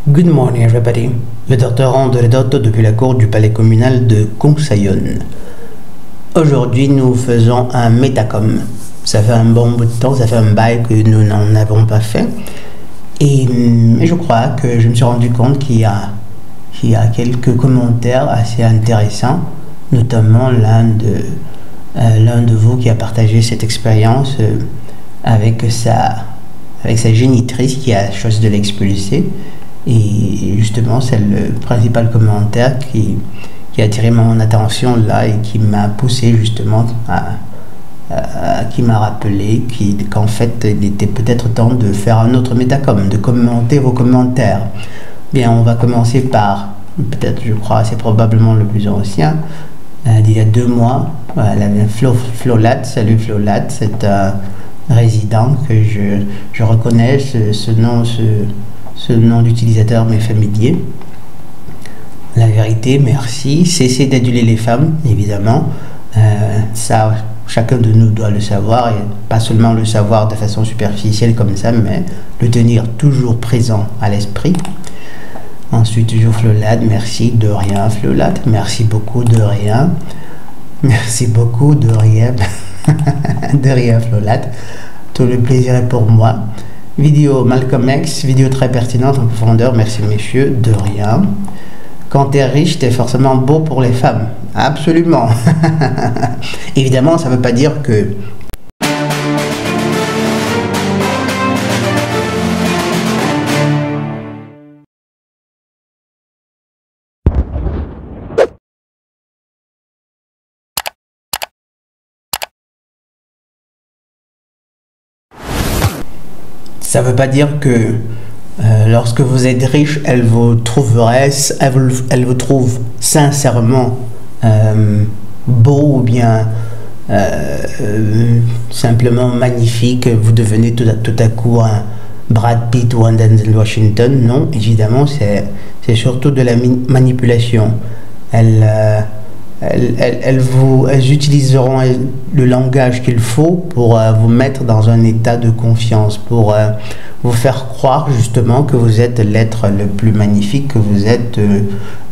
Good morning everybody. Le docteur Andredotto depuis la cour du palais communal de Consayonne. Aujourd'hui nous faisons un métacom. Ça fait un bon bout de temps, ça fait un bail que nous n'en avons pas fait. Et je crois que je me suis rendu compte qu'il y a quelques commentaires assez intéressants, notamment l'un de vous qui a partagé cette expérience avec sa génitrice qui a choisi de l'expulser. Et justement, c'est le principal commentaire qui a attiré mon attention là et qui m'a poussé justement qui m'a rappelé qu'en fait, il était peut-être temps de faire un autre métacom, de commenter vos commentaires. Bien, on va commencer par, peut-être, je crois, c'est probablement le plus ancien, d'il y a 2 mois, Flolat. Salut Flolat, c'est un résident que je reconnais, ce nom d'utilisateur m'est familier. La vérité, merci. Cessez d'aduler les femmes, évidemment. Ça, chacun de nous doit le savoir, et pas seulement le savoir de façon superficielle comme ça, mais le tenir toujours présent à l'esprit. Ensuite, toujours Flolat, merci, de rien Flolat, merci beaucoup, de rien. Merci beaucoup, de rien. De rien Flolat. Tout le plaisir est pour moi. Vidéo Malcolm X, vidéo très pertinente en profondeur, merci messieurs, de rien. Quand t'es riche, t'es forcément beau pour les femmes. Absolument. Évidemment, ça ne veut pas dire que... Ça ne veut pas dire que lorsque vous êtes riche, elle vous trouve sincèrement beau ou bien simplement magnifique. Vous devenez tout à coup un Brad Pitt ou un Denzel Washington. Non, évidemment, c'est surtout de la manipulation. Elles utiliseront le langage qu'il faut pour vous mettre dans un état de confiance, pour vous faire croire justement que vous êtes l'être le plus magnifique, que vous êtes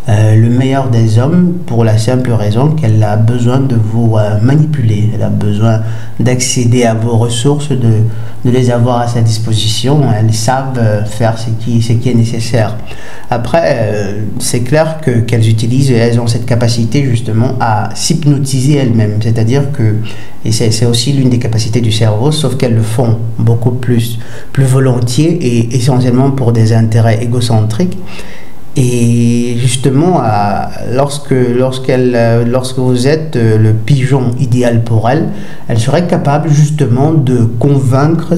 le meilleur des hommes, pour la simple raison qu'elle a besoin de vous manipuler. Elle a besoin d'accéder à vos ressources, de les avoir à sa disposition. Elles savent faire ce qui est nécessaire. Après, c'est clair qu'elles utilisent, elles ont cette capacité justement à s'hypnotiser elles-mêmes. C'est-à-dire que, et c'est aussi l'une des capacités du cerveau, sauf qu'elles le font beaucoup plus volontiers et essentiellement pour des intérêts égocentriques. Et justement, lorsque vous êtes le pigeon idéal pour elles, elles seraient capables justement de convaincre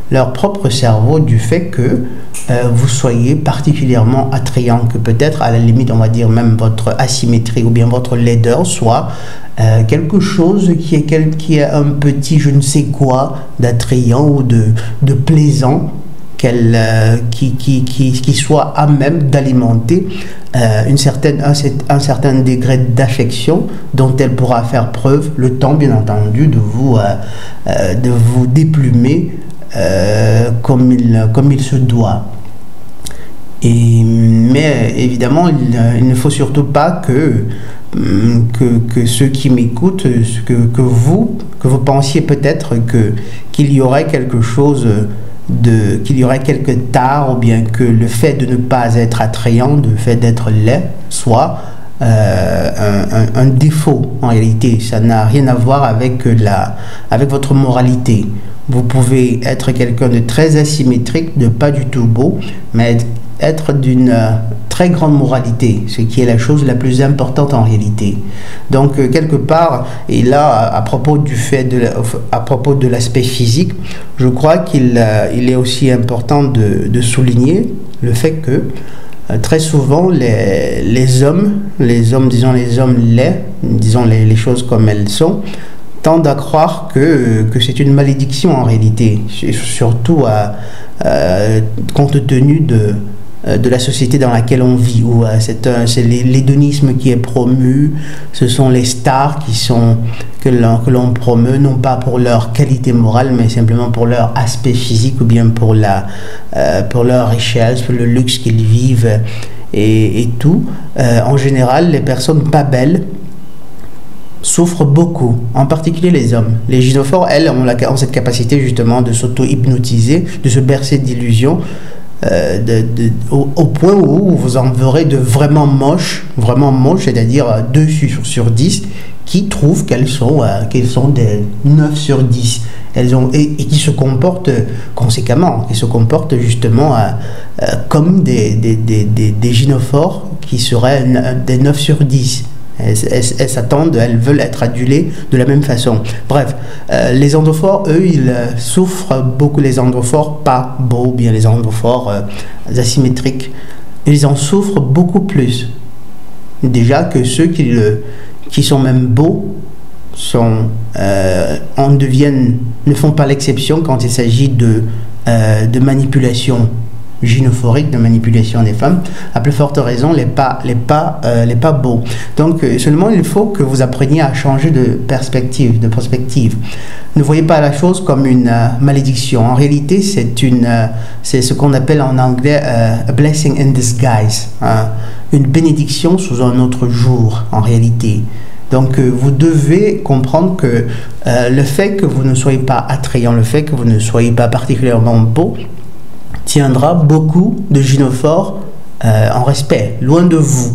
leur propre cerveau du fait que vous soyez particulièrement attrayant, que peut-être à la limite, on va dire même votre asymétrie ou bien votre laideur soit quelque chose qui est un petit je ne sais quoi d'attrayant ou de plaisant, qui soit à même d'alimenter un certain degré d'affection dont elle pourra faire preuve, le temps bien entendu de vous déplumer comme il se doit. Mais évidemment, il ne faut surtout pas que ceux qui m'écoutent, que vous pensiez peut-être qu'il y aurait quelque chose qu'il y aurait quelque tard, ou bien que le fait de ne pas être attrayant, le fait d'être laid, soit un défaut. En réalité, ça n'a rien à voir avec votre moralité. Vous pouvez être quelqu'un de très asymétrique, de pas du tout beau, mais être d'une très grande moralité, ce qui est la chose la plus importante en réalité. Donc quelque part, et là à propos de l'aspect physique, je crois qu'il est aussi important de souligner le fait que très souvent les hommes disons les hommes laids, disons les choses comme elles sont, tendent à croire que c'est une malédiction en réalité, surtout compte tenu de la société dans laquelle on vit, où c'est l'hédonisme qui est promu, ce sont les stars que l'on promeut, non pas pour leur qualité morale, mais simplement pour leur aspect physique ou bien pour leur richesse, pour le luxe qu'ils vivent et tout. En général, les personnes pas belles souffrent beaucoup, en particulier les hommes. Les gynophores, elles, ont cette capacité justement de s'auto-hypnotiser, de se bercer d'illusions, au point où vous en verrez de vraiment moches, c'est-à-dire 2 sur 10, qui trouvent qu'elles sont des 9 sur 10. Et qui se comportent conséquemment, qui se comportent justement comme des gynophores qui seraient des 9 sur 10. Elles s'attendent, elles veulent être adulées de la même façon. Bref, les androphores, eux, ils souffrent beaucoup, les androphores pas beaux, bien les androphores asymétriques, ils en souffrent beaucoup plus. Déjà que ceux qui sont même beaux, ne font pas l'exception quand il s'agit de manipulation gynophorique, de manipulation des femmes, à plus forte raison les pas beaux. Donc seulement il faut que vous appreniez à changer de perspective. Ne voyez pas la chose comme une malédiction. En réalité, c'est ce qu'on appelle en anglais a blessing in disguise, une bénédiction sous un autre jour en réalité. Donc vous devez comprendre que le fait que vous ne soyez pas attrayant, le fait que vous ne soyez pas particulièrement beau, tiendra beaucoup de gynophores en respect, loin de vous.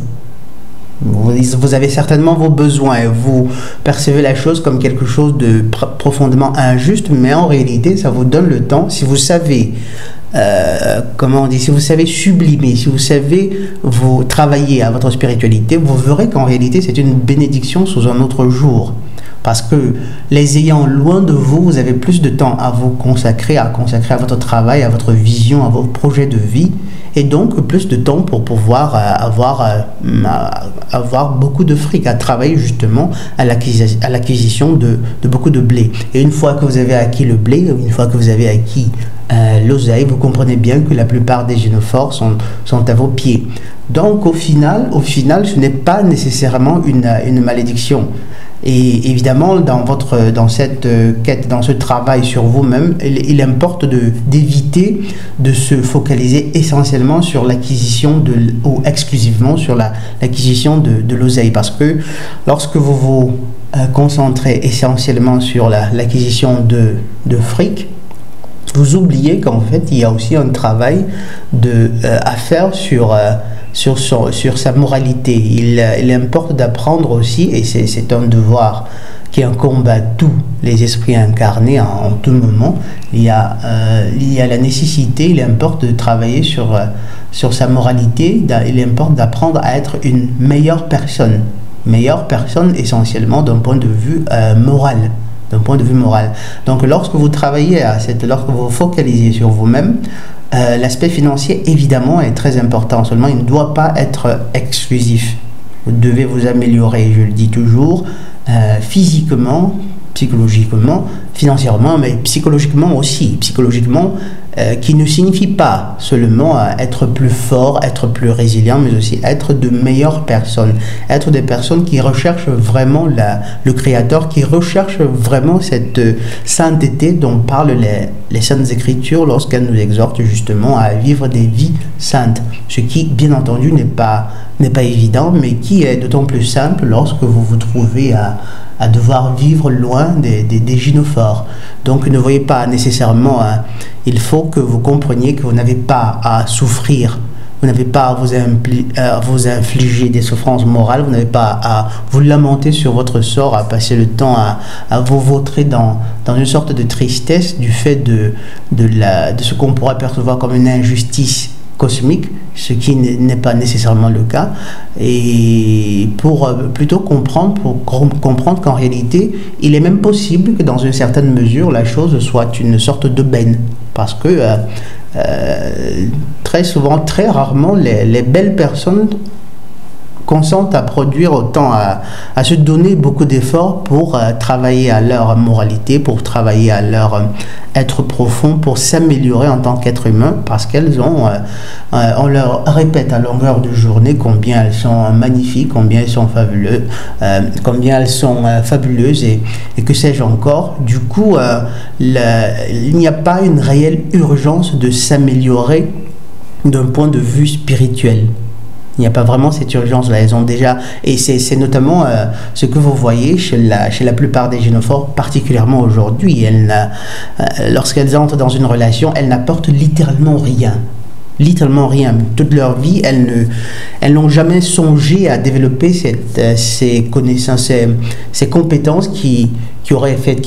Vous avez certainement vos besoins et vous percevez la chose comme quelque chose de profondément injuste, mais en réalité, ça vous donne le temps, si vous savez, si vous savez sublimer, si vous savez vous travailler à votre spiritualité, vous verrez qu'en réalité, c'est une bénédiction sous un autre jour. Parce que les ayant loin de vous, vous avez plus de temps à vous consacrer, à votre travail, à votre vision, à vos projets de vie, et donc plus de temps pour pouvoir avoir beaucoup de fric, à travailler justement à l'acquisition de beaucoup de blé. Et une fois que vous avez acquis le blé, une fois que vous avez acquis l'oseille, vous comprenez bien que la plupart des gynophores sont à vos pieds. Donc au final, ce n'est pas nécessairement une malédiction. Et évidemment, dans cette quête, dans ce travail sur vous-même, il importe d'éviter de se focaliser essentiellement sur l'acquisition ou exclusivement sur l'acquisition de l'oseille. Parce que lorsque vous vous concentrez essentiellement sur l'acquisition de fric, vous oubliez qu'en fait, il y a aussi un travail à faire sur sa moralité. Il importe d'apprendre aussi, et c'est un devoir qui incombe à tous les esprits incarnés en tout moment. Il y a la nécessité, il importe de travailler sur sa moralité, il importe d'apprendre à être une meilleure personne essentiellement d'un point de vue moral. Donc lorsque vous travaillez lorsque vous vous focalisez sur vous-même, l'aspect financier évidemment est très important, seulement il ne doit pas être exclusif. Vous devez vous améliorer, je le dis toujours, physiquement, psychologiquement, financièrement, mais psychologiquement aussi. Psychologiquement, qui ne signifie pas seulement être plus fort, être plus résilient, mais aussi être de meilleures personnes. Être des personnes qui recherchent vraiment le Créateur, qui recherchent vraiment cette sainteté dont parlent les Saintes Écritures lorsqu'elles nous exhortent justement à vivre des vies saintes. Ce qui, bien entendu, n'est pas évident, mais qui est d'autant plus simple lorsque vous vous trouvez à devoir vivre loin des gynophores. Donc ne voyez pas nécessairement, il faut que vous compreniez que vous n'avez pas à souffrir, vous n'avez pas à vous infliger des souffrances morales, vous n'avez pas à vous lamenter sur votre sort, à passer le temps à vous vautrer dans une sorte de tristesse du fait de ce qu'on pourrait percevoir comme une injustice cosmique, ce qui n'est pas nécessairement le cas, et pour plutôt comprendre qu'en réalité, il est même possible que dans une certaine mesure, la chose soit une sorte d'aubaine, parce que très souvent, très rarement, les belles personnes consentent à produire autant, à se donner beaucoup d'efforts pour travailler à leur moralité, pour travailler à leur être profond, pour s'améliorer en tant qu'être humain, parce qu'elles ont, on leur répète à longueur de journée combien elles sont magnifiques, combien elles sont fabuleuses, et que sais-je encore. Du coup, il n'y a pas une réelle urgence de s'améliorer d'un point de vue spirituel. Il n'y a pas vraiment cette urgence-là. Elles ont déjà, et c'est notamment ce que vous voyez chez la plupart des gynophores, particulièrement aujourd'hui. Lorsqu'elles entrent dans une relation, elles n'apportent littéralement rien. Littéralement rien. Toute leur vie, elles n'ont jamais songé à développer ces connaissances, ces compétences qui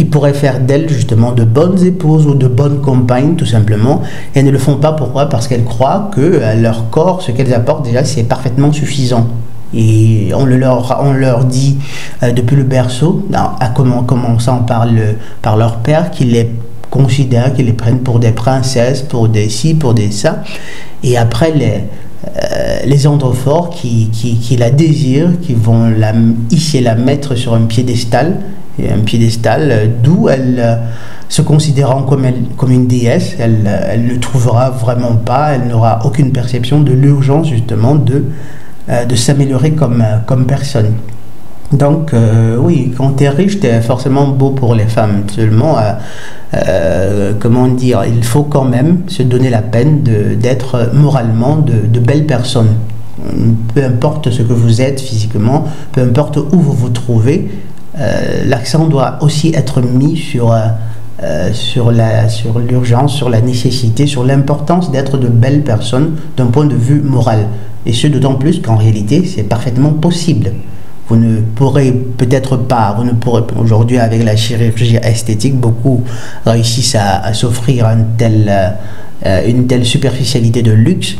pourraient faire d'elles justement de bonnes épouses ou de bonnes compagnes, tout simplement. Et elles ne le font pas. Pourquoi? Parce qu'elles croient que leur corps, ce qu'elles apportent déjà, c'est parfaitement suffisant. Et on leur dit depuis le berceau, commençant par leur père, qu'ils les considèrent, qu'ils les prennent pour des princesses, pour des ci, pour des ça. Et après, les androphores qui la désirent, qui vont la mettre sur un piédestal, d'où elle, se considérant comme une déesse, elle ne trouvera vraiment pas, elle n'aura aucune perception de l'urgence justement de s'améliorer comme personne. Donc oui, quand tu es riche, tu es forcément beau pour les femmes. Seulement, comment dire, il faut quand même se donner la peine d'être moralement de belles personnes. Peu importe ce que vous êtes physiquement, peu importe où vous vous trouvez, l'accent doit aussi être mis sur l'urgence, sur la nécessité, sur l'importance d'être de belles personnes d'un point de vue moral. Et ce d'autant plus qu'en réalité, c'est parfaitement possible. Vous ne pourrez peut-être pas, aujourd'hui avec la chirurgie esthétique, beaucoup réussissent à s'offrir une telle superficialité de luxe,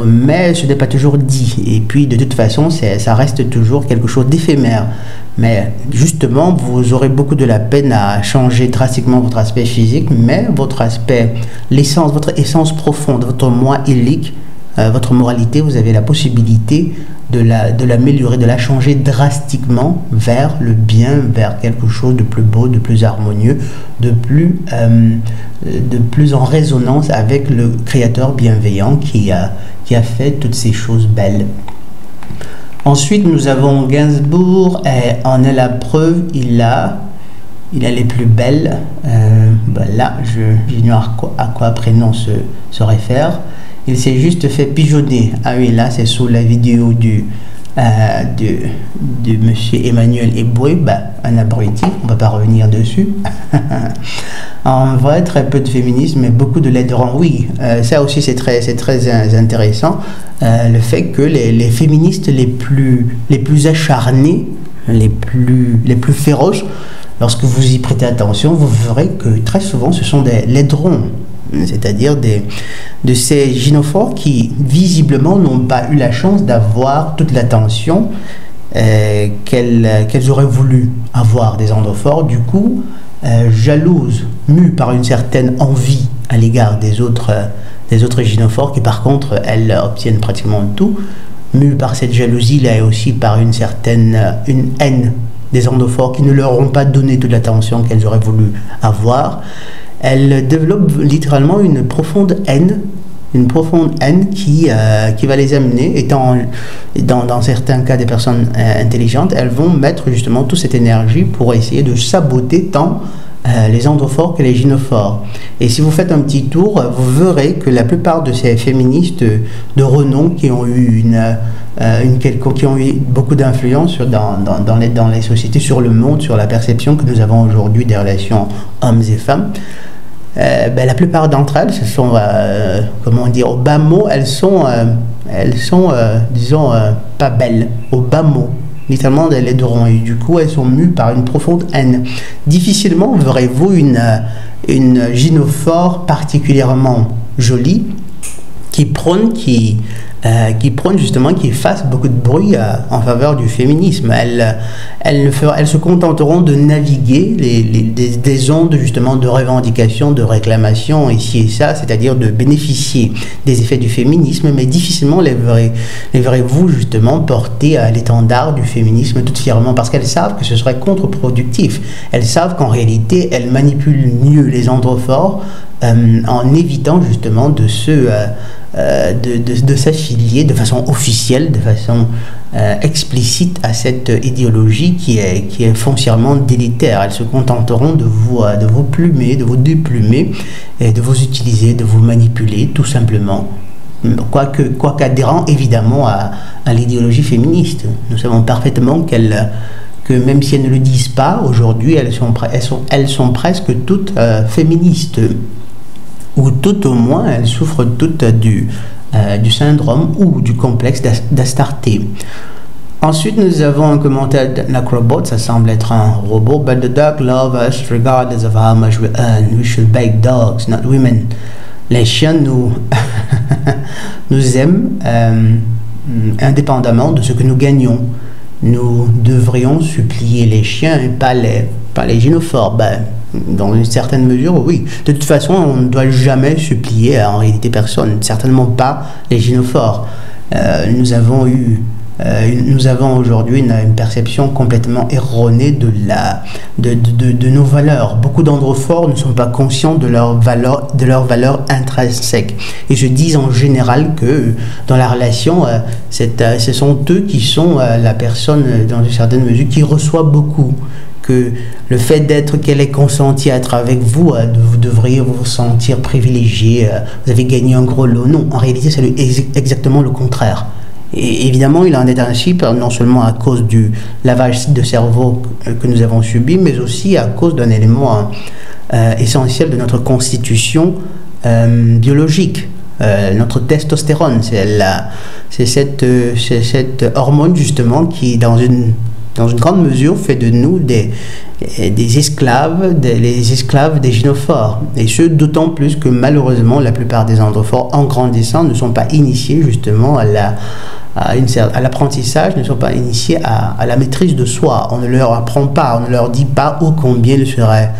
mais ce n'est pas toujours dit. Et puis de toute façon, ça reste toujours quelque chose d'éphémère. Mais justement, vous aurez beaucoup de la peine à changer drastiquement votre aspect physique, mais votre essence profonde, votre moi illique, votre moralité, vous avez la possibilité de l'améliorer, de la changer drastiquement vers le bien, vers quelque chose de plus beau, de plus harmonieux, de plus en résonance avec le Créateur bienveillant qui a fait toutes ces choses belles. Ensuite, nous avons Gainsbourg, et en est la preuve, il a les plus belles. Là, j'ignore à quoi prénom se réfère. Il s'est juste fait pigeonner. Ah oui, là, c'est sous la vidéo de monsieur Emmanuel Eboué, un abruti, on ne va pas revenir dessus. En vrai, très peu de féminisme, mais beaucoup de laiderons. Oui, ça aussi, c'est très intéressant. Le fait que les féministes les plus acharnés, les plus féroces, lorsque vous y prêtez attention, vous verrez que très souvent, ce sont des laiderons. C'est-à-dire de ces gynophores qui visiblement n'ont pas eu la chance d'avoir toute l'attention qu'elles auraient voulu avoir des androphores. Du coup, jalouses, mues par une certaine envie à l'égard des autres gynophores qui par contre elles obtiennent pratiquement tout, mues par cette jalousie-là et aussi par une haine des androphores qui ne leur ont pas donné toute l'attention qu'elles auraient voulu avoir. Elles développent littéralement une profonde haine qui va les amener, étant dans certains cas des personnes intelligentes, elles vont mettre justement toute cette énergie pour essayer de saboter tant les androphores que les gynophores. Et si vous faites un petit tour, vous verrez que la plupart de ces féministes de renom qui ont eu beaucoup d'influence dans les sociétés, sur le monde, sur la perception que nous avons aujourd'hui des relations hommes et femmes, la plupart d'entre elles, ce sont, comment dire, au bas mot, elles sont disons, pas belles, au bas mot, littéralement des laiderons, et du coup elles sont mues par une profonde haine. Difficilement verrez-vous une gynophore particulièrement jolie qui qui prône justement, qui fasse beaucoup de bruit en faveur du féminisme. Elles se contenteront de naviguer des ondes justement de revendication, de réclamation ici et ça, c'est-à-dire de bénéficier des effets du féminisme, mais difficilement les verrez-vous justement porter à l'étendard du féminisme tout fièrement, parce qu'elles savent que ce serait contre-productif. Elles savent qu'en réalité, elles manipulent mieux les androphores en évitant justement de s'affilier de façon officielle, de façon explicite à cette idéologie qui est foncièrement délétère. Elles se contenteront de vous plumer, de vous déplumer, et de vous utiliser, de vous manipuler, tout simplement. Quoiqu'adhérant évidemment à l'idéologie féministe. Nous savons parfaitement que même si elles ne le disent pas, aujourd'hui, elles sont presque toutes féministes. Ou tout au moins, elles souffrent toutes du syndrome ou du complexe d'Astarté. Ensuite, nous avons un commentaire d'Acrobot, ça semble être un robot. But the dog love us regardless of how much we earn. We should beg dogs, not women. Les chiens nous aiment indépendamment de ce que nous gagnons. Nous devrions supplier les chiens et pas les gynophores. Dans une certaine mesure, oui. De toute façon, on ne doit jamais supplier en réalité personne, certainement pas les gynophores. Nous avons aujourd'hui une perception complètement erronée de nos valeurs. Beaucoup d'androphores ne sont pas conscients de leur valeur intrinsèque. Et je dis en général que dans la relation, ce sont eux qui sont la personne, dans une certaine mesure, qui reçoit beaucoup. Que le fait qu'elle ait consenti à être avec vous, vous devriez vous sentir privilégié, vous avez gagné un gros lot. Non, en réalité, c'est exactement le contraire. Et évidemment, il en est ainsi, non seulement à cause du lavage de cerveau que nous avons subi, mais aussi à cause d'un élément essentiel de notre constitution biologique. Notre testostérone, c'est cette hormone justement qui, dans une grande mesure, fait de nous des esclaves, les esclaves des gynophores. Et ce, d'autant plus que malheureusement, la plupart des androphores, en grandissant, ne sont pas initiés justement à l'apprentissage, ne sont pas initiés à la maîtrise de soi. On ne leur apprend pas, on ne leur dit pas ô combien il serait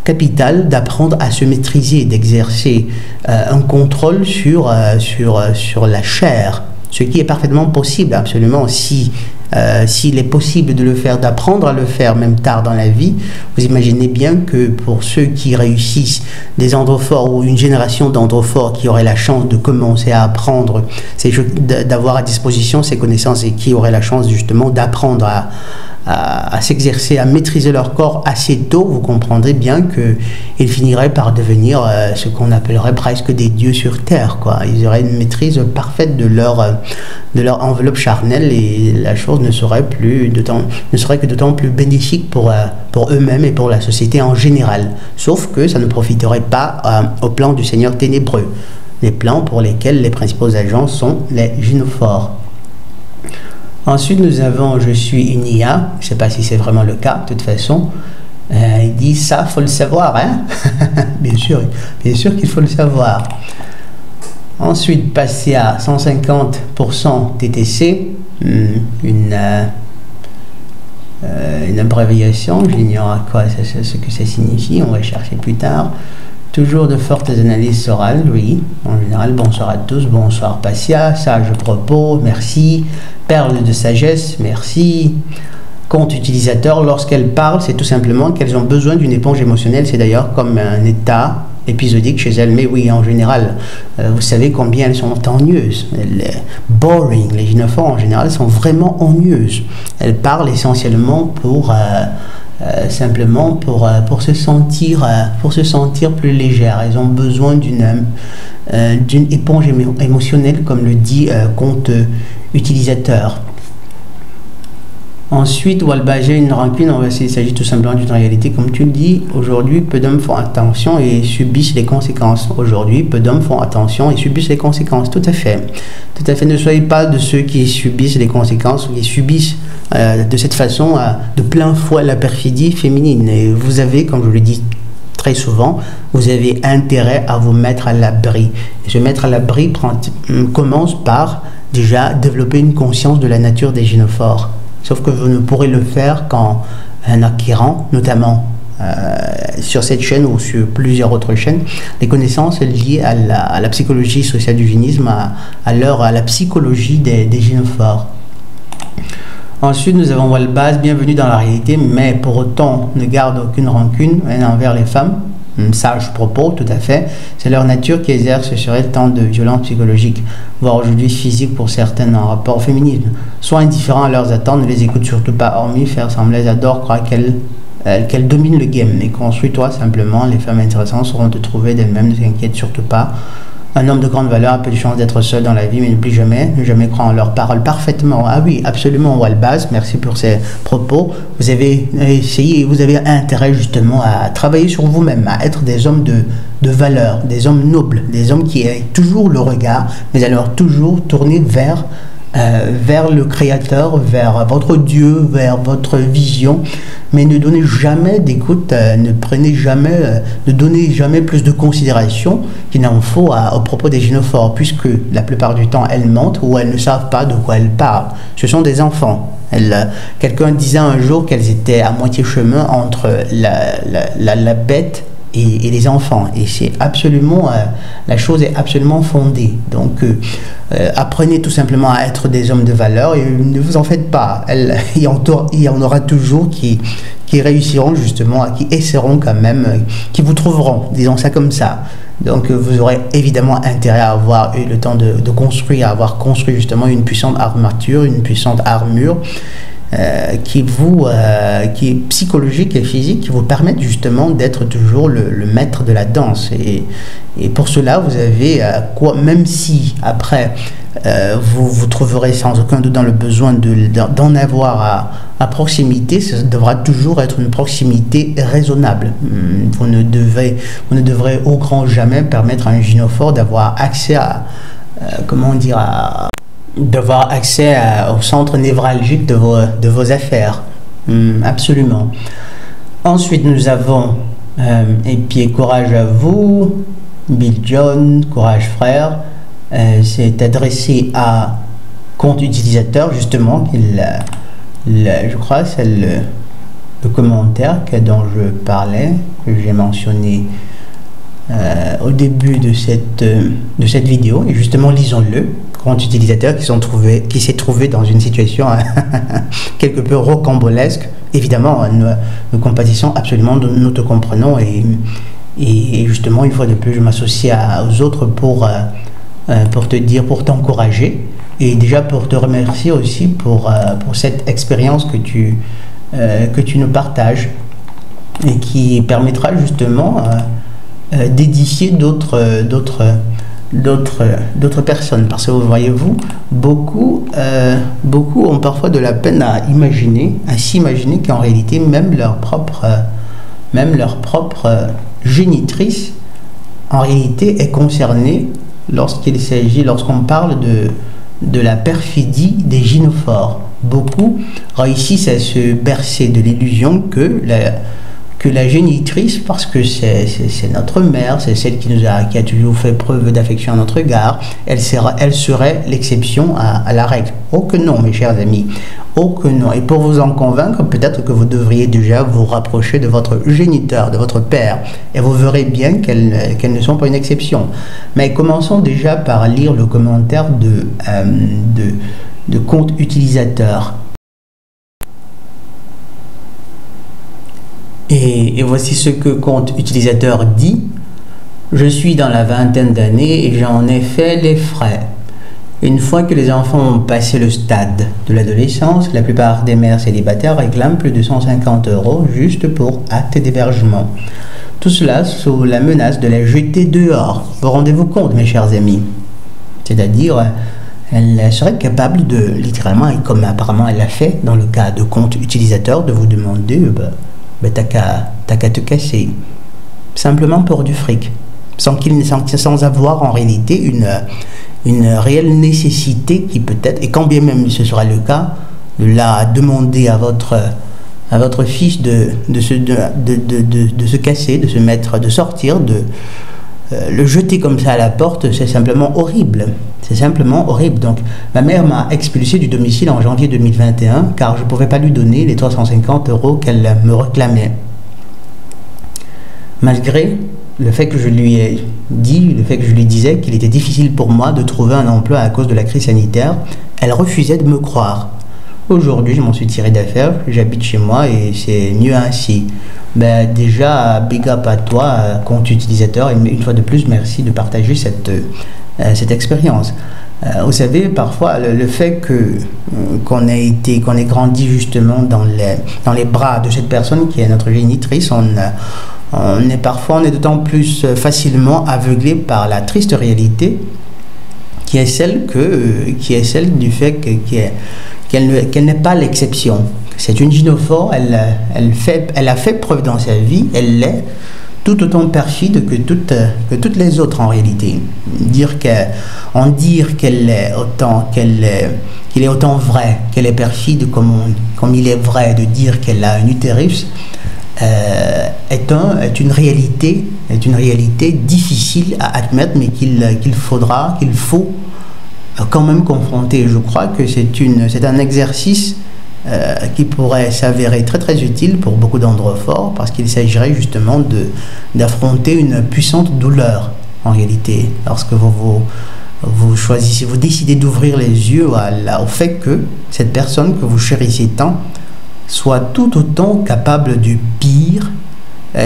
capital d'apprendre à se maîtriser, d'exercer un contrôle sur la chair, ce qui est parfaitement possible, absolument, s'il est possible de le faire, d'apprendre à le faire, même tard dans la vie. Vous imaginez bien que pour ceux qui réussissent, des androphores ou une génération d'androphores qui auraient la chance de commencer à apprendre, d'avoir à disposition ces connaissances et qui auraient la chance justement d'apprendre à s'exercer, à maîtriser leur corps assez tôt, vous comprendrez bien qu'ils finiraient par devenir ce qu'on appellerait presque des dieux sur terre, quoi. Ils auraient une maîtrise parfaite de leur enveloppe charnelle et la chose ne serait que d'autant plus bénéfique pour eux-mêmes et pour la société en général. Sauf que ça ne profiterait pas au plan du Seigneur ténébreux, les plans pour lesquels les principaux agents sont les gynophores. Ensuite, nous avons « Je suis une IA ». Je ne sais pas si c'est vraiment le cas, de toute façon. Il dit « Ça, faut le savoir, hein ?» Bien sûr qu'il faut le savoir. Ensuite, passer à 150% TTC, une abréviation, j'ignore ce que ça signifie, on va chercher plus tard. Toujours de fortes analyses orales, oui. En général, bonsoir à tous, bonsoir Passia, sage propos, merci. Perle de sagesse, merci. Compte utilisateur, lorsqu'elles parlent, c'est tout simplement qu'elles ont besoin d'une éponge émotionnelle. C'est d'ailleurs comme un état épisodique chez elles. Mais oui, en général, vous savez combien elles sont ennuyeuses. Boring, les gynophores en général sont vraiment ennuyeuses. Elles parlent essentiellement simplement pour se sentir plus légère. Elles ont besoin d'une éponge émotionnelle, comme le dit compte utilisateur. Ensuite, Walbager, une rancune, il s'agit tout simplement d'une réalité, comme tu le dis. Aujourd'hui, peu d'hommes font attention et subissent les conséquences. Aujourd'hui, peu d'hommes font attention et subissent les conséquences. Tout à fait. Tout à fait. Ne soyez pas de ceux qui subissent les conséquences ou qui subissent de cette façon de plein fouet la perfidie féminine. Et vous avez, comme je le dis très souvent, vous avez intérêt à vous mettre à l'abri. Et se mettre à l'abri commence par déjà développer une conscience de la nature des gynophores. Sauf que vous ne pourrez le faire qu'en acquérant, notamment sur cette chaîne ou sur plusieurs autres chaînes, des connaissances liées à la psychologie sociale du gynisme, à la psychologie des gynophores. Ensuite, nous avons Walbaz, bienvenue dans la réalité, mais pour autant ne garde aucune rancune envers les femmes. Sage propos, tout à fait. C'est leur nature qui exerce sur elles tant de violences psychologiques, voire aujourd'hui physiques pour certaines en rapport au féminisme. Sois indifférent à leurs attentes, ne les écoute surtout pas, hormis faire sembler elles adorent, croire qu'elles dominent le game. Mais construis-toi simplement, les femmes intéressantes sauront te trouver d'elles-mêmes, ne t'inquiète surtout pas. Un homme de grande valeur a peu de chance d'être seul dans la vie, mais n'oublie jamais, ne jamais croire en leurs paroles parfaitement. Ah oui, absolument, Walbaz, merci pour ces propos. Vous avez essayé, vous avez intérêt justement à travailler sur vous-même, à être des hommes de valeur, des hommes nobles, des hommes qui aient toujours le regard, mais alors toujours tourner vers le Créateur, vers votre Dieu, vers votre vision, mais ne donnez jamais d'écoute, ne donnez jamais plus de considération qu'il en faut au propos des gynophores, puisque la plupart du temps elles mentent ou elles ne savent pas de quoi elles parlent. Ce sont des enfants. Quelqu'un disait un jour qu'elles étaient à moitié chemin entre la bête et les enfants, et c'est absolument la chose est absolument fondée. Donc apprenez tout simplement à être des hommes de valeur et ne vous en faites pas. Il y en aura toujours qui réussiront justement, qui essaieront quand même, qui vous trouveront, disons ça comme ça. Donc vous aurez évidemment intérêt à avoir eu le temps de construire, à avoir construit justement une puissante armature, une puissante armure qui est psychologique et physique, qui vous permettent justement d'être toujours le maître de la danse. Et pour cela, vous avez même si après vous trouverez sans aucun doute dans le besoin d'en avoir à proximité, ça devra toujours être une proximité raisonnable. Vous ne devrez au grand jamais permettre à un gynophore d'avoir accès au centre névralgique de vos affaires. Absolument. Ensuite, nous avons et puis courage à vous, Bill John, courage frère. C'est adressé à compte utilisateur, justement, je crois que c'est le commentaire dont je parlais, que j'ai mentionné au début de cette vidéo. Et justement, lisons-le. Compte utilisateur qui s'est trouvé dans une situation quelque peu rocambolesque. Évidemment, nous compatissons absolument, nous te comprenons, et justement, une fois de plus, je m'associe aux autres pour te dire, pour t'encourager, et déjà pour te remercier aussi pour cette expérience que tu nous partages, et qui permettra justement d'édifier d'autres personnes, parce que vous voyez-vous, beaucoup ont parfois de la peine à s'imaginer qu'en réalité même leur propre génitrice en réalité est concernée lorsqu'on parle de la perfidie des gynophores. Beaucoup réussissent à se bercer de l'illusion que la génitrice, parce que c'est notre mère, c'est celle qui a toujours fait preuve d'affection à notre égard, elle serait l'exception à la règle. Oh que non, mes chers amis, oh que non. Et pour vous en convaincre, peut-être que vous devriez déjà vous rapprocher de votre géniteur, de votre père, et vous verrez bien qu'elles ne sont pas une exception. Mais commençons déjà par lire le commentaire de compte utilisateur. Et voici ce que compte utilisateur dit. Je suis dans la vingtaine d'années et j'en ai fait les frais. Une fois que les enfants ont passé le stade de l'adolescence, la plupart des mères célibataires réclament plus de 150 € juste pour acte d'hébergement. Tout cela sous la menace de les jeter dehors. Vous rendez-vous compte, mes chers amis? C'est-à-dire, elle serait capable de, littéralement, et comme apparemment elle l'a fait dans le cas de compte utilisateur, de vous demander t'as qu'à te casser, simplement pour du fric, sans avoir en réalité une réelle nécessité qui peut-être, et quand bien même ce sera le cas, de la demander à votre fils de se casser, de sortir le jeter comme ça à la porte, c'est simplement horrible. C'est simplement horrible. Donc, ma mère m'a expulsé du domicile en janvier 2021 car je ne pouvais pas lui donner les 350 € qu'elle me réclamait. Malgré le fait que je lui ai dit, le fait que je lui disais qu'il était difficile pour moi de trouver un emploi à cause de la crise sanitaire, elle refusait de me croire. Aujourd'hui, je m'en suis tiré d'affaire, j'habite chez moi et c'est mieux ainsi. Ben, déjà, big up à toi, compte utilisateur, et une fois de plus, merci de partager cette expérience. Vous savez, parfois, le fait qu'on ait grandi justement dans les bras de cette personne qui est notre génitrice, on est d'autant plus facilement aveuglé par la triste réalité qui est celle du fait qu'elle n'est pas l'exception. C'est une gynophore, elle a fait preuve dans sa vie, elle l'est tout autant perfide que toutes les autres en réalité. Dire qu'il est autant vrai qu'elle est perfide comme il est vrai de dire qu'elle a un utérus est une réalité difficile à admettre, mais qu'il faut quand même confronter. Je crois que c'est un exercice qui pourrait s'avérer très très utile pour beaucoup d'androphores parce qu'il s'agirait justement d'affronter une puissante douleur en réalité lorsque vous choisissez, vous décidez d'ouvrir les yeux au fait que cette personne que vous chérissez tant soit tout autant capable du pire.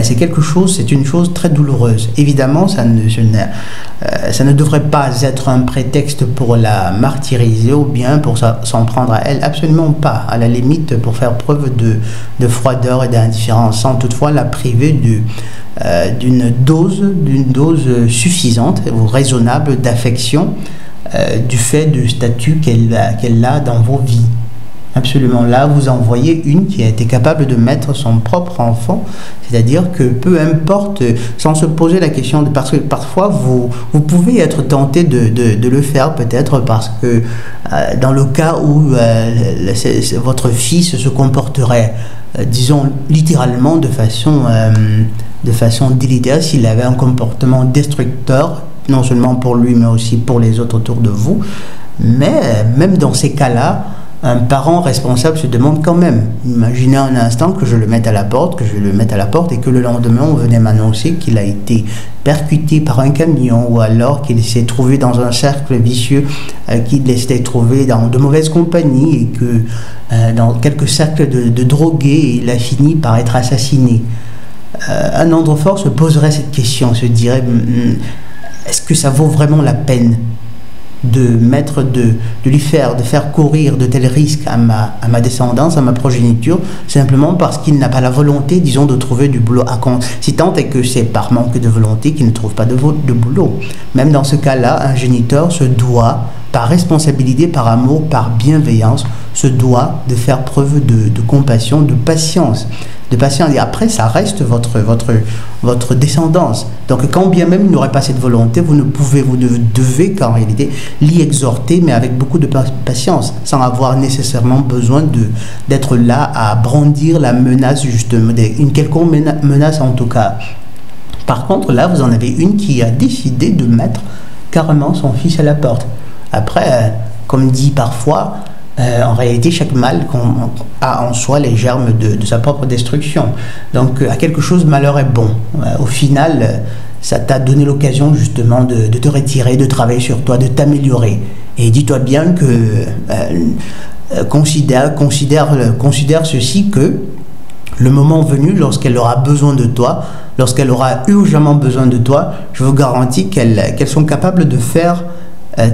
C'est une chose très douloureuse. Évidemment, ça ne devrait pas être un prétexte pour la martyriser ou bien pour s'en prendre à elle. Absolument pas. À la limite, pour faire preuve de froideur et d'indifférence, sans toutefois la priver d'une dose suffisante ou raisonnable d'affection du fait du statut qu'elle a dans vos vies. Absolument. Là, vous en voyez une qui a été capable de mettre son propre enfant, c'est-à-dire que peu importe, sans se poser la question, parce que parfois vous pouvez être tenté de le faire peut-être parce que dans le cas où votre fils se comporterait, disons littéralement de façon délétère, s'il avait un comportement destructeur, non seulement pour lui mais aussi pour les autres autour de vous, mais même dans ces cas-là, un parent responsable se demande quand même. Imaginez un instant que je le mette à la porte, et que le lendemain on venait m'annoncer qu'il a été percuté par un camion ou alors qu'il s'est trouvé dans un cercle vicieux, qu'il s'est trouvé dans de mauvaises compagnies et que dans quelques cercles de drogués, il a fini par être assassiné. Un androphore se poserait cette question, se dirait est-ce que ça vaut vraiment la peine de faire courir de tels risques à ma descendance, à ma progéniture, simplement parce qu'il n'a pas la volonté, disons, de trouver du boulot. Si tant est que c'est par manque de volonté qu'il ne trouve pas de boulot. Même dans ce cas-là, un géniteur se doit, par responsabilité, par amour, par bienveillance, se doit de faire preuve de compassion, de patience. Et après, ça reste votre descendance. Donc, quand bien même il n'aurait pas cette volonté, vous ne devez qu'en réalité l'y exhorter, mais avec beaucoup de patience, sans avoir nécessairement besoin d'être là à brandir la menace, justement, une quelconque menace en tout cas. Par contre, là, vous en avez une qui a décidé de mettre carrément son fils à la porte. Après, comme dit parfois, en réalité, chaque mâle a en soi les germes de sa propre destruction. Donc, à quelque chose, malheur est bon. Au final, ça t'a donné l'occasion justement de te retirer, de travailler sur toi, de t'améliorer. Et dis-toi bien que considère ceci que le moment venu, lorsqu'elle aura besoin de toi, lorsqu'elle aura urgemment besoin de toi, je vous garantis qu'elles sont capables de faire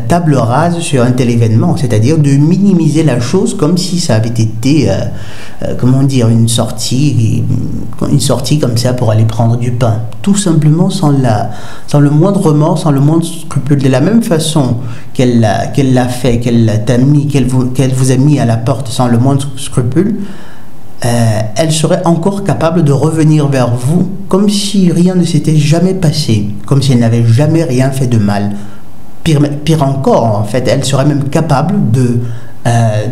table rase sur un tel événement, c'est-à-dire de minimiser la chose comme si ça avait été, une sortie comme ça pour aller prendre du pain, tout simplement sans le moindre remords, sans le moindre scrupule. De la même façon qu'elle l'a fait, qu'elle vous a mis à la porte sans le moindre scrupule, elle serait encore capable de revenir vers vous comme si rien ne s'était jamais passé, comme si elle n'avait jamais rien fait de mal. Pire encore, en fait, elle serait même capable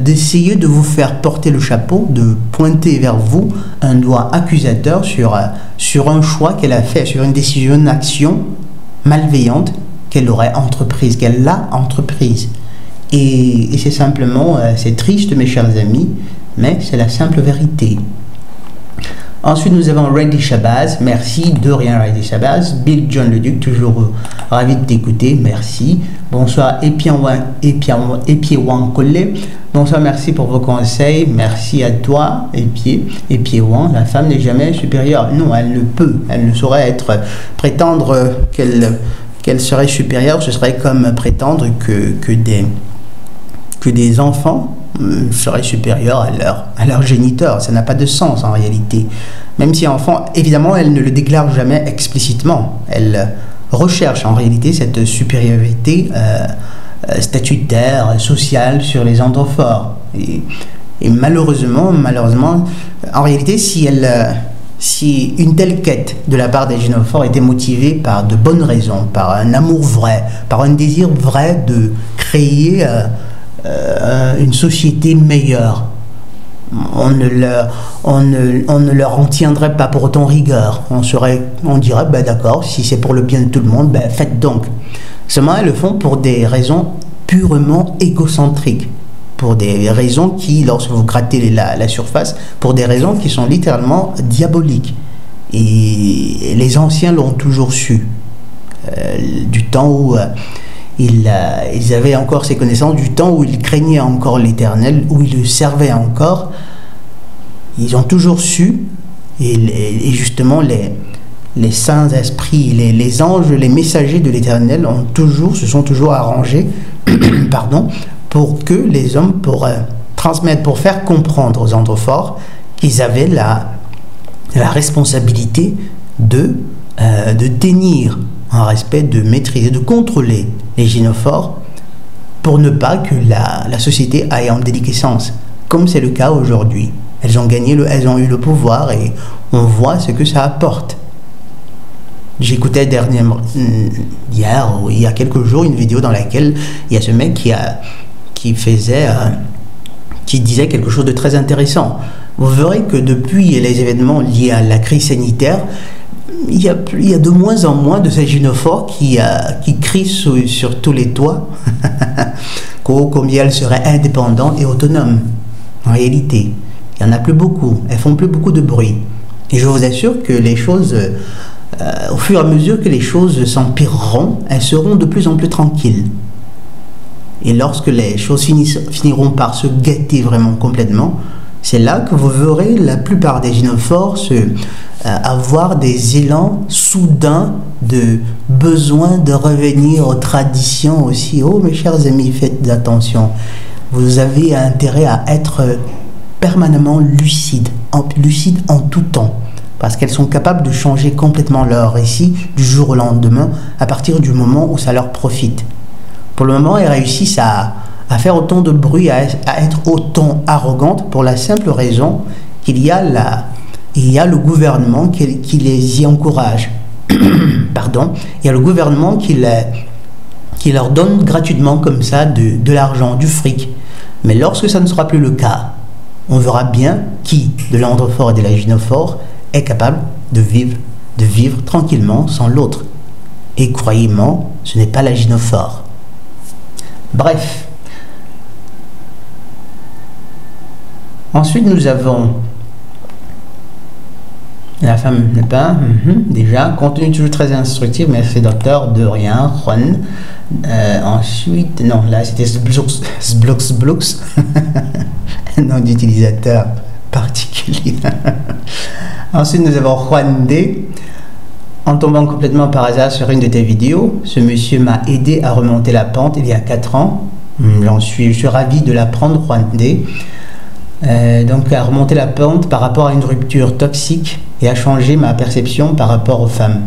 d'essayer de vous faire porter le chapeau, de pointer vers vous un doigt accusateur sur un choix qu'elle a fait, sur une décision, une action malveillante qu'elle aurait entreprise, qu'elle l'a entreprise. Et c'est simplement, c'est triste mes chers amis, mais c'est la simple vérité. Ensuite, nous avons Randy Shabazz. Merci, de rien Randy Shabazz. Bill John Leduc, toujours ravi de t'écouter. Merci. Bonsoir, Epiewan Collé. Bonsoir, merci pour vos conseils. Merci à toi, Epiewan. La femme n'est jamais supérieure. Non, elle ne peut. Elle ne saurait être. Prétendre qu'elle serait supérieure, ce serait comme prétendre que des enfants seraient supérieurs à leur géniteur. Ça n'a pas de sens en réalité. Même si enfant, évidemment, elle ne le déclare jamais explicitement. Elle recherche en réalité cette supériorité statutaire, sociale sur les androphores. Et malheureusement, en réalité, si une telle quête de la part des gynophores était motivée par de bonnes raisons, par un amour vrai, par un désir vrai de créer une société meilleure, on ne leur en tiendrait pas pour autant rigueur. On dirait, ben d'accord, si c'est pour le bien de tout le monde, ben faites donc. Seulement, elles le font pour des raisons purement égocentriques, pour des raisons qui, lorsque vous grattez la surface, pour des raisons qui sont littéralement diaboliques. Et les anciens l'ont toujours su, du temps où ils avaient encore ces connaissances, du temps où ils craignaient encore l'Éternel, où ils le servaient encore. Ils ont toujours su, et justement les saints esprits, les anges, les messagers de l'Éternel se sont toujours arrangés pardon, pour que les hommes, pour transmettre, pour faire comprendre aux androphores qu'ils avaient la responsabilité de tenir en respect, de maîtriser, de contrôler les gynophores pour ne pas que la société aille en déliquescence, comme c'est le cas aujourd'hui. Elles ont eu le pouvoir et on voit ce que ça apporte. J'écoutais hier ou il y a quelques jours une vidéo dans laquelle il y a ce mec qui disait quelque chose de très intéressant. Vous verrez que depuis les événements liés à la crise sanitaire, il y a de moins en moins de ces gynophores qui crient sur tous les toits combien elles seraient indépendantes et autonomes. En réalité, il n'y en a plus beaucoup. Elles font plus beaucoup de bruit. Et je vous assure que les choses, au fur et à mesure que les choses s'empireront, elles seront de plus en plus tranquilles. Et lorsque les choses finiront par se gâter vraiment complètement, c'est là que vous verrez la plupart des gynophores avoir des élans soudains de besoin de revenir aux traditions aussi. Oh mes chers amis, faites attention. Vous avez intérêt à être permanemment lucide en tout temps. Parce qu'elles sont capables de changer complètement leur récit du jour au lendemain à partir du moment où ça leur profite. Pour le moment, elles réussissent à faire autant de bruit, à être autant arrogantes pour la simple raison qu'il y a le gouvernement qui les y encourage. Pardon, il y a le gouvernement qui leur donne gratuitement comme ça de l'argent, du fric. Mais lorsque ça ne sera plus le cas, on verra bien qui, de l'androphore et de la gynophore, est capable de vivre tranquillement sans l'autre. Et croyez-moi, ce n'est pas la gynophore. Bref. Ensuite, nous avons la femme n'est pas, déjà, contenu toujours très instructif, merci docteur, de rien, Juan. Ensuite, non, là c'était Sblux, un nom d'utilisateur particulier. Ensuite, nous avons Juan D. En tombant complètement par hasard sur une de tes vidéos, ce monsieur m'a aidé à remonter la pente il y a 4 ans. Je suis ravi de l'apprendre, Juan D. Donc à remonter la pente par rapport à une rupture toxique et à changer ma perception par rapport aux femmes.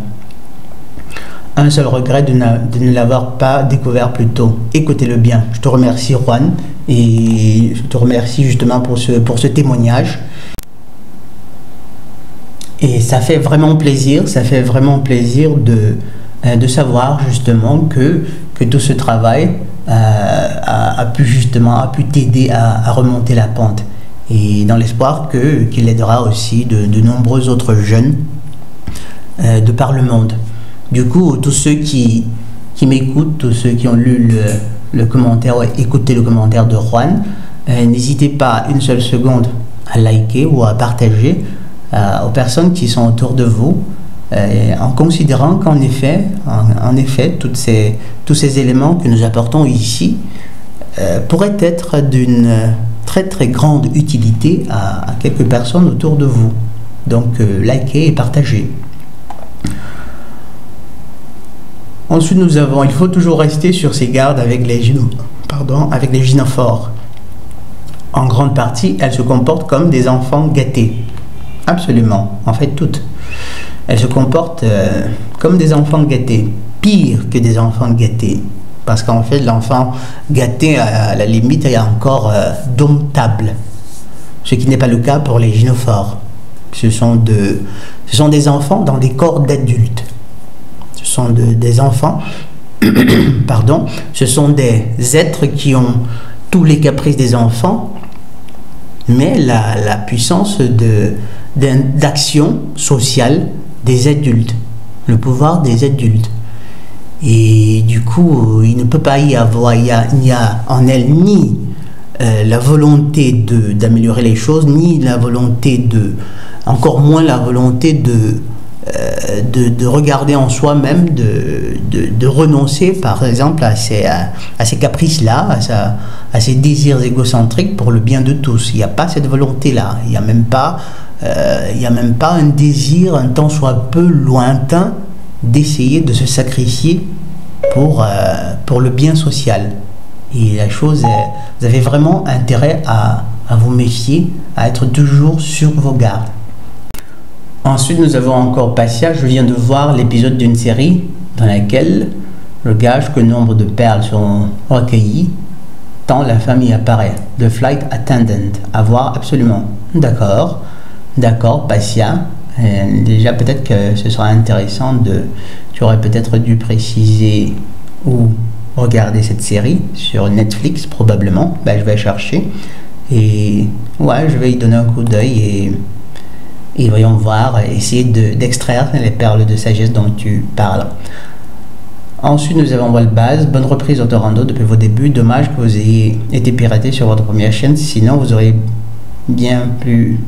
Un seul regret de ne l'avoir pas découvert plus tôt. Écoutez-le bien. Je te remercie Juan et je te remercie justement pour ce témoignage. Et ça fait vraiment plaisir, de savoir justement que tout ce travail a pu t'aider à remonter la pente. Et dans l'espoir qu'il aidera aussi de nombreux autres jeunes de par le monde. Du coup, tous ceux qui m'écoutent, tous ceux qui ont lu le commentaire, écouté le commentaire de Juan, n'hésitez pas une seule seconde à liker ou à partager aux personnes qui sont autour de vous, en considérant qu'en effet, tous ces éléments que nous apportons ici pourraient être d'une très très grande utilité à quelques personnes autour de vous. Donc likez et partagez. Ensuite, il faut toujours rester sur ses gardes avec les gynophores. En grande partie, elles se comportent comme des enfants gâtés. Absolument, en fait toutes. Elles se comportent comme des enfants gâtés, pire que des enfants gâtés. Parce qu'en fait, l'enfant gâté, à la limite, est encore domptable. Ce qui n'est pas le cas pour les gynophores. Ce sont des enfants dans des corps d'adultes. Ce sont des enfants, pardon, ce sont des êtres qui ont tous les caprices des enfants, mais la puissance d'action sociale des adultes, le pouvoir des adultes. Et du coup, il ne peut pas y avoir, il n'y a en elle ni la volonté d'améliorer les choses, ni la volonté encore moins la volonté de regarder en soi-même, de renoncer par exemple à ces caprices-là, à ces désirs égocentriques pour le bien de tous. Il n'y a pas cette volonté-là, il n'y a même pas un désir, un tant soit peu lointain, d'essayer de se sacrifier pour le bien social. Et la chose, vous avez vraiment intérêt à vous méfier, à être toujours sur vos gardes. Ensuite, nous avons encore Passia. Je viens de voir l'épisode d'une série dans laquelle je gage que nombre de perles sont recueillies tant la famille apparaît. The Flight Attendant. À voir absolument. D'accord, Passia. Déjà, peut-être que ce sera intéressant tu aurais peut-être dû préciser où regarder cette série, sur Netflix probablement. Je vais chercher. Et ouais, je vais y donner un coup d'œil et voyons voir, essayer d'extraire les perles de sagesse dont tu parles. Ensuite, nous avons Walbaz. Bonne reprise Autorando depuis vos débuts. Dommage que vous ayez été piraté sur votre première chaîne, sinon vous auriez bien plus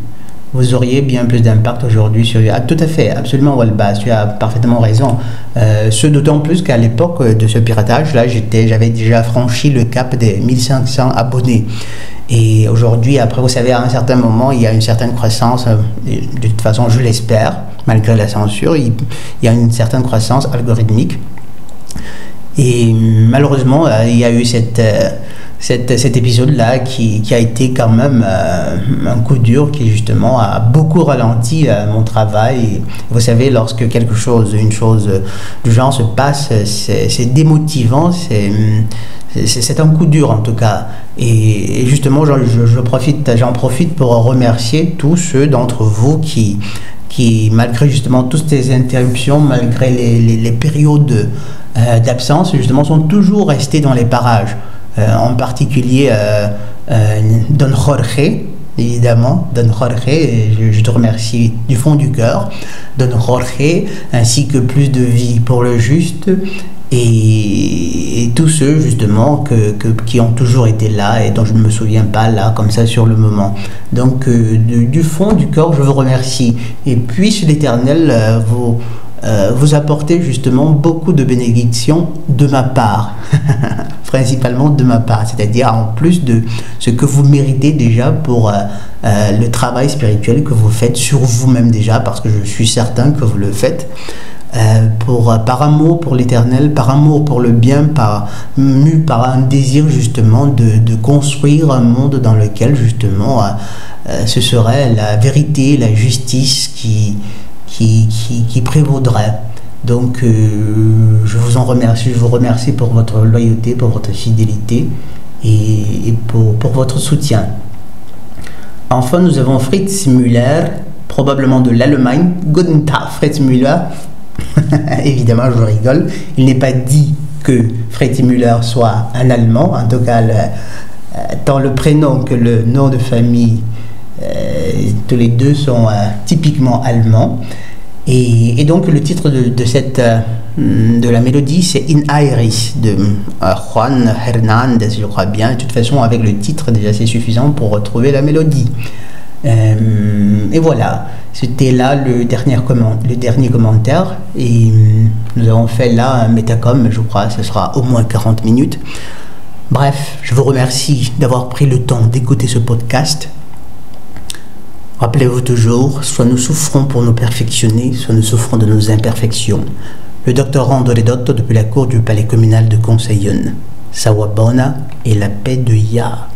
d'impact aujourd'hui sur... Ah, tout à fait, absolument Walbaz, tu as parfaitement raison. Ce d'autant plus qu'à l'époque de ce piratage-là, j'avais déjà franchi le cap des 1500 abonnés. Et aujourd'hui, après, vous savez, à un certain moment, il y a une certaine croissance, de toute façon, je l'espère, malgré la censure, il y a une certaine croissance algorithmique. Et malheureusement, il y a eu cet épisode-là qui a été quand même un coup dur qui justement a beaucoup ralenti mon travail. Et vous savez, lorsque une chose du genre se passe, c'est démotivant, c'est un coup dur en tout cas. Et justement, j'en profite pour remercier tous ceux d'entre vous qui malgré justement toutes ces interruptions, malgré les périodes d'absence, justement, sont toujours restés dans les parages. En particulier Don Jorge, évidemment, Don Jorge, je te remercie du fond du cœur, Don Jorge, ainsi que Plus de vie pour le juste, et tous ceux justement qui ont toujours été là et dont je ne me souviens pas là, comme ça sur le moment. Donc du fond du cœur, je vous remercie, et puisse l'Éternel vous apporter justement beaucoup de bénédictions de ma part, principalement de ma part, c'est-à-dire en plus de ce que vous méritez déjà pour le travail spirituel que vous faites sur vous-même déjà, parce que je suis certain que vous le faites par amour pour l'Éternel, par amour pour le bien, mu par un désir justement de construire un monde dans lequel justement ce serait la vérité, la justice qui prévaudrait. Donc je vous remercie pour votre loyauté, pour votre fidélité et pour votre soutien. Enfin, nous avons Fritz Müller, probablement de l'Allemagne. Guten Tag, Fritz Müller. Évidemment, je rigole. Il n'est pas dit que Fritz Müller soit un Allemand, en tout cas tant le prénom que le nom de famille, tous les deux sont typiquement allemands. Et donc le titre de de la mélodie, c'est In Iris de Juan Hernandez, je crois bien. De toute façon, avec le titre, déjà c'est suffisant pour retrouver la mélodie. Et voilà, c'était là le dernier commentaire. Et nous avons fait là un Metacom, je crois, ce sera au moins 40 minutes. Bref, je vous remercie d'avoir pris le temps d'écouter ce podcast. Rappelez-vous toujours, soit nous souffrons pour nous perfectionner, soit nous souffrons de nos imperfections. Le docteur Rando Ridotto depuis la cour du palais communal de Conseillon. Sawabona et la paix de Ya.